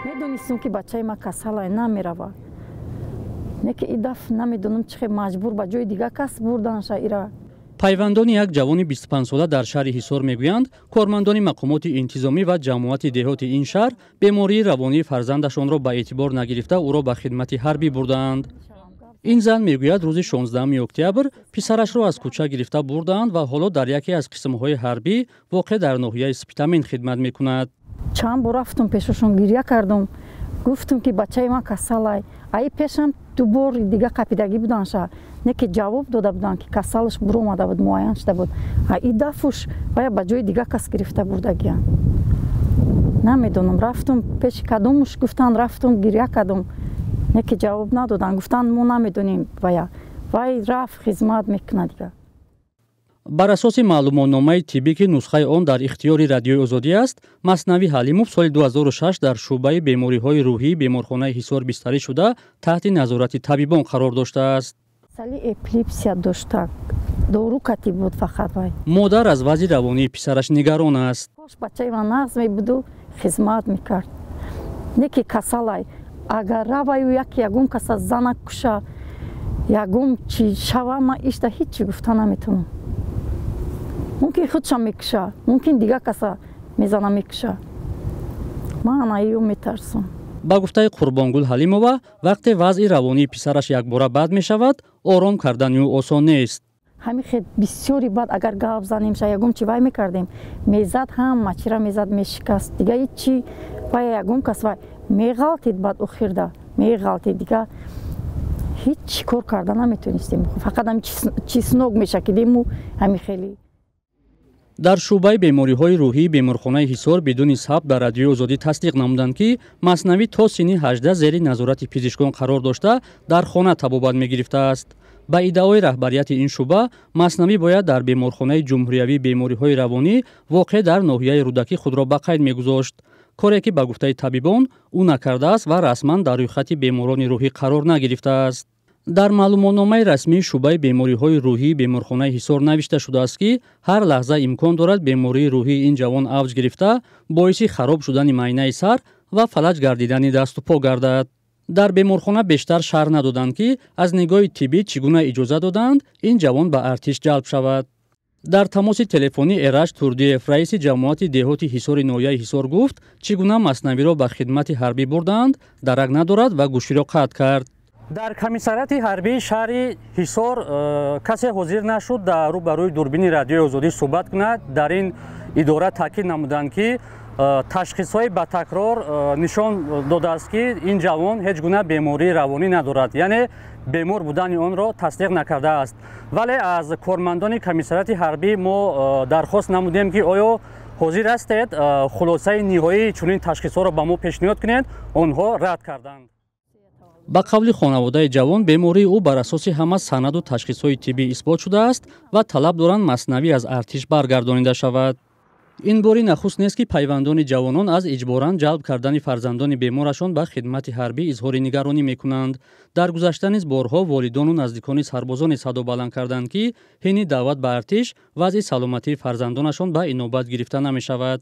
میدونستم که بچه ما کسالای نمیرود. نه که این دفعه نمیدونم چه مجبور به جای دیگه کس بردنش ایرا. пайвандони як ҷавони 25 сола дар шаҳри ҳисор мегӯянд кормандони мақомоти интизомӣ ва ҷамоати деҳоти ин шаҳр бемории равонии фарзандашонро ба эътибор нагирифта ӯро ба хидмати ҳарбӣ бурдаанд. ин зан мегӯяд рӯзи 16 октябр писарашро аз кӯча гирифта бурдаанд ва ҳоло дар яке аз қисмҳои ҳарбӣ воқеъ дар ноҳияи Спитамин хидмат мекунад. چند بار رفتم پیششون گریه کردم گفتم که بچه ما کسالای ای پیشم دو بار دیگه قپیدگی بودنش نه که جواب داده بودن که کسالش برو اومده بود معاین شده بود این دفعش باید به جای دیگه کس گرفته بردگیان نمیدونم رفتم پیش کدومش گفتن رفتم گریه کردم نه که جواب ندادن گفتن ما نمیدونیم وای رفت خدمت میکنه دیگه. бар асоси маълумотномаи тиббӣ ки нусхаи он дар ихтиёри Радиои Озодӣ аст, Маснавӣ Ҳалимов соли 2006 дар шуъбаи бемориҳои рӯҳӣ беморхонаи Ҳисор бистарӣ шуда таҳти назорати табибон қарор доштааст. сали эпилепсия дошта дору кати буд фақат вай. модар аз вазъи равонии писараш нигарон аст. кош бачаи ман нағз мебуду хизмат мекард не ки касалай агар раваю ягон каса зана куша ягон чи шава ман ишта ҳичи гуфта наметавонам. ممکن خودشم میکشه ممکن دیگه کسا میزنه میکشه من ایو میترسم. ба гуфтаи Қурбонгул Ҳалимова вақте вазъи равонии писараш якбора бад мешавад ором кардани ӯ осон нест. ҳамин хел бисёри бад агар гап занем ша ягон чи вай мекардем мезад ҳам мачира мезад мешикаст дига ҳичи вай ягон кас вай меғалтид бад охирда меғалтид дига ҳичи кор карда наметонистем фақат ҳам чиснок мешакидему ҳамин хели. дар шуъбаи бемориҳои рӯҳии беморхонаи Ҳисор бидуни сабт ба Радиои Озодӣ тасдиқ намуданд ки Маснавӣ то синни 18 зери назорати пизишкон қарор дошта дар хона табобат мегирифтааст. ба иддаои раҳбарияти ин шуъба Маснавӣ бояд дар беморхонаи ҷумҳуриявии бемориҳои равонӣ воқеъ дар ноҳияи рӯдакӣ худро ба қайд мегузошт, коре ки ба гуфтаи табибон ӯ накардааст ва расман дар рӯйхати беморони рӯҳӣ қарор нагирифтааст. дар маълумотномаи расмии шуъбаи бемориҳои рӯҳии беморхонаи Ҳисор навишта шудааст ки ҳар лаҳза имкон дорад бемории рӯҳии ин ҷавон авҷ гирифта боиси хароб шудани майнаи сар ва фалаҷ гардидани дасту по гардад. дар беморхона бештар шарҳ надоданд ки аз нигоҳи тиббӣ чӣ гуна иҷоза доданд ин ҷавон ба артиш ҷалб шавад. дар тамоси телефонӣ Эраш Турдиев раиси ҷамоати деҳоти Ҳисори ноҳияи Ҳисор гуфт чӣ гуна Маснавиро ба хидмати ҳарбӣ бурданд дарак надорад ва гӯширо қатъ кард. дар комиссарияти ҳарбии шаҳри Ҳисор касе ҳозир нашуд дар рӯбарӯи дурбини Радиои Озодӣ суҳбат кунад. дар ин идора таъкид намуданд ки ташхисҳои батакрор нишон додааст ки ин ҷавон ҳеҷ гуна бемории равонӣ надорад, яъне бемор будани онро тасдиқ накардааст. вале аз кормандони комиссарияти ҳарбӣ мо дархост намудем ки оё ҳозир ҳастед хулосаи ниҳоии чунин ташхисҳоро ба мо пешниҳод кунед. онҳо рад карданд. ба қавли хонаводаи ҷавон бемории ӯ бар асоси ҳама санаду ташхисҳои тиббӣ исбот шудааст ва талаб доранд Маснавӣ аз артиш баргардонида шавад. ин бори нахуст нест ки пайвандони ҷавонон аз иҷборан ҷалб кардани фарзандони беморашон ба хидмати ҳарбӣ изҳори нигаронӣ мекунанд. дар гузашта низ борҳо волидону наздикони сарбозоне садо баланд карданд ки ҳини даъват ба артиш вазъи саломатии фарзандонашон ба инобат гирифта намешавад.